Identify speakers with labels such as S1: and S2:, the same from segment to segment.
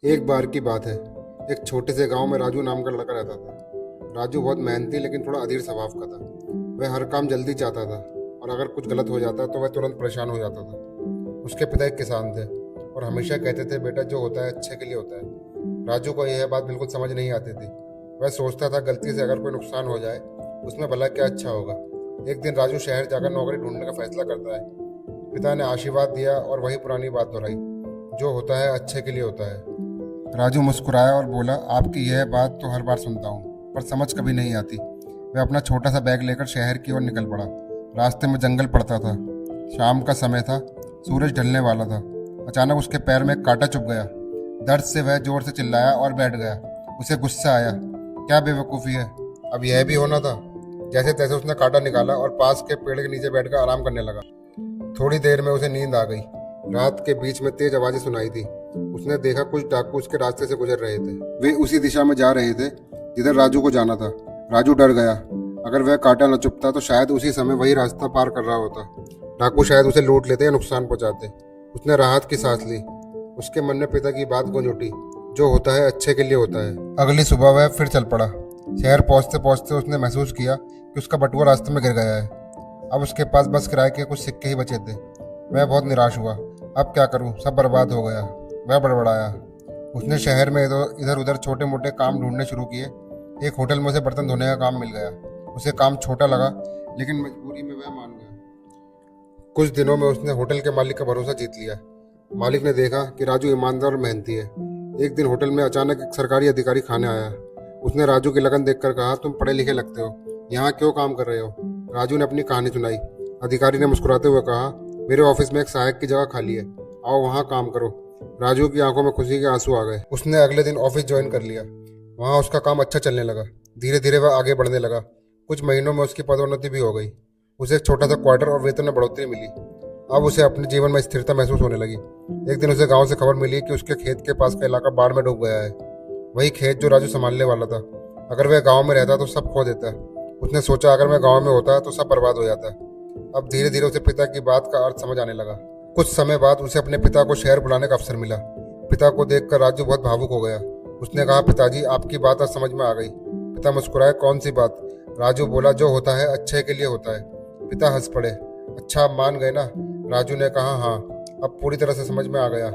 S1: एक बार की बात है। एक छोटे से गांव में राजू नाम का लड़का रहता था। राजू बहुत मेहनती लेकिन थोड़ा अधीर स्वभाव का था। वह हर काम जल्दी चाहता था और अगर कुछ गलत हो जाता तो वह तुरंत परेशान हो जाता था। उसके पिता एक किसान थे और हमेशा कहते थे, बेटा जो होता है अच्छे के लिए होता है। राजू को यह बात बिल्कुल समझ नहीं आती थी। वह सोचता था, गलती से अगर कोई नुकसान हो जाए उसमें भला क्या अच्छा होगा। एक दिन राजू शहर जाकर नौकरी ढूंढने का फैसला करता है। पिता ने आशीर्वाद दिया और वही पुरानी बात दोहराई, जो होता है अच्छे के लिए होता है। राजू मुस्कुराया और बोला, आपकी यह बात तो हर बार सुनता हूँ पर समझ कभी नहीं आती। वह अपना छोटा सा बैग लेकर शहर की ओर निकल पड़ा। रास्ते में जंगल पड़ता था। शाम का समय था, सूरज ढलने वाला था। अचानक उसके पैर में एक कांटा चुभ गया। दर्द से वह जोर से चिल्लाया और बैठ गया। उसे गुस्सा आया, क्या बेवकूफ़ी है, अब यह भी होना था। जैसे तैसे उसने कांटा निकाला और पास के पेड़ के नीचे बैठकर आराम करने लगा। थोड़ी देर में उसे नींद आ गई। रात के बीच में तेज आवाजें सुनाई थी। उसने देखा कुछ डाकू उसके रास्ते से गुजर रहे थे। वे उसी दिशा में जा रहे थे जिधर राजू को जाना था। राजू डर गया। अगर वह कांटा न चुभता तो शायद उसी समय वही रास्ता पार कर रहा होता। डाकू शायद उसे लूट लेते या नुकसान पहुंचाते। उसने राहत की सांस ली। उसके मन में पिता की बात गूंज उठी, जो होता है अच्छे के लिए होता है। अगली सुबह वह फिर चल पड़ा। शहर पहुंचते पहुंचते उसने महसूस किया कि उसका बटुआ रास्ते में गिर गया है। अब उसके पास बस किराए के कुछ सिक्के ही बचे थे। वह बहुत निराश हुआ। अब क्या करूं, सब बर्बाद हो गया। वह बड़बड़ाया। उसने शहर में इधर उधर छोटे मोटे काम ढूंढने शुरू किए। एक होटल में उसे बर्तन धोने का काम मिल गया। उसे काम छोटा लगा लेकिन मजबूरी में वह मान गया। कुछ दिनों में उसने होटल के मालिक का भरोसा जीत लिया। मालिक ने देखा कि राजू ईमानदार और मेहनती है। एक दिन होटल में अचानक एक सरकारी अधिकारी खाने आया। उसने राजू की लगन देखकर कहा, तुम पढ़े लिखे लगते हो, यहाँ क्यों काम कर रहे हो। राजू ने अपनी कहानी सुनाई। अधिकारी ने मुस्कुराते हुए कहा, मेरे ऑफिस में एक सहायक की जगह खाली है, आओ वहाँ काम करो। राजू की आंखों में खुशी के आंसू आ गए। उसने अगले दिन ऑफिस ज्वाइन कर लिया। वहाँ उसका काम अच्छा चलने लगा। धीरे धीरे वह आगे बढ़ने लगा। कुछ महीनों में उसकी पदोन्नति भी हो गई। उसे एक छोटा सा क्वार्टर और वेतन में बढ़ोतरी मिली। अब उसे अपने जीवन में स्थिरता महसूस होने लगी। एक दिन उसे गांव से खबर मिली कि उसके खेत के पास का इलाका बाढ़ में डूब गया है। वही खेत जो राजू संभालने वाला था। अगर वह गांव में रहता तो सब खो देता। उसने सोचा, अगर मैं गांव में होता तो सब बर्बाद हो जाता। अब धीरे धीरे उसे पिता की बात का अर्थ समझ आने लगा। कुछ समय बाद उसे अपने पिता को शहर बुलाने का अवसर मिला। पिता को देखकर राजू बहुत भावुक हो गया। उसने कहा, पिताजी आपकी बात आज समझ में आ गई। पिता मुस्कुराए, कौन सी बात। राजू बोला, जो होता है अच्छे के लिए होता है। पिता हंस पड़े, अच्छा आप मान गए ना। राजू ने कहा, हाँ अब पूरी तरह से समझ में आ गया।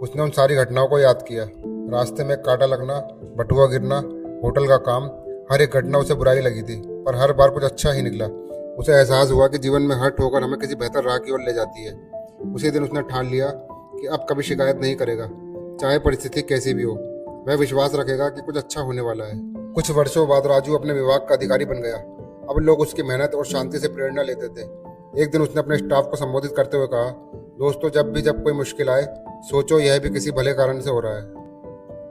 S1: उसने उन सारी घटनाओं को याद किया। रास्ते में कांटा लगना, बटुआ गिरना, होटल का काम, हर एक घटना उसे बुराई लगी थी पर हर बार कुछ अच्छा ही निकला। उसे एहसास हुआ कि जीवन में हर ठोकर हमें किसी बेहतर राह की ओर ले जाती है। उसी दिन उसने ठान लिया कि अब कभी शिकायत नहीं करेगा, चाहे परिस्थिति कैसी भी हो। वह विश्वास रखेगा कि कुछ अच्छा होने वाला है। कुछ वर्षों बाद राजू अपने विभाग का अधिकारी बन गया। अब लोग उसकी मेहनत और शांति से प्रेरणा लेते थे। एक दिन उसने अपने स्टाफ को संबोधित करते हुए कहा, दोस्तों जब कोई मुश्किल आए सोचो यह भी किसी भले कारण से हो रहा है।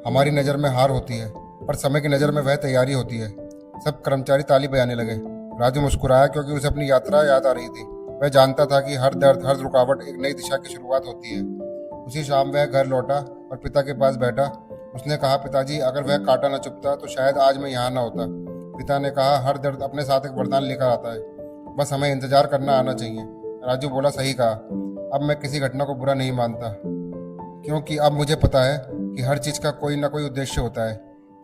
S1: हमारी नज़र में हार होती है पर समय की नज़र में वह तैयारी होती है। सब कर्मचारी ताली बजाने लगे। राजू मुस्कुराया क्योंकि उसे अपनी यात्रा याद आ रही थी। वह जानता था कि हर दर्द, हर रुकावट एक नई दिशा की शुरुआत होती है। उसी शाम वह घर लौटा और पिता के पास बैठा। उसने कहा, पिताजी अगर वह कांटा न चुभता तो शायद आज मैं यहाँ न होता। पिता ने कहा, हर दर्द अपने साथ एक वरदान लेकर आता है, बस हमें इंतजार करना आना चाहिए। राजू बोला, सही कहा, अब मैं किसी घटना को बुरा नहीं मानता क्योंकि अब मुझे पता है कि हर चीज़ का कोई ना कोई उद्देश्य होता है।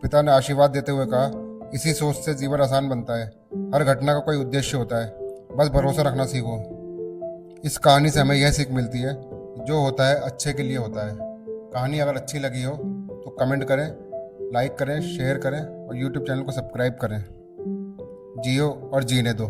S1: पिता ने आशीर्वाद देते हुए कहा, इसी सोच से जीवन आसान बनता है। हर घटना का कोई उद्देश्य होता है, बस भरोसा रखना सीखो। इस कहानी से हमें यह सीख मिलती है, जो होता है अच्छे के लिए होता है। कहानी अगर अच्छी लगी हो तो कमेंट करें, लाइक करें, शेयर करें और यूट्यूब चैनल को सब्सक्राइब करें। जियो और जीने दो।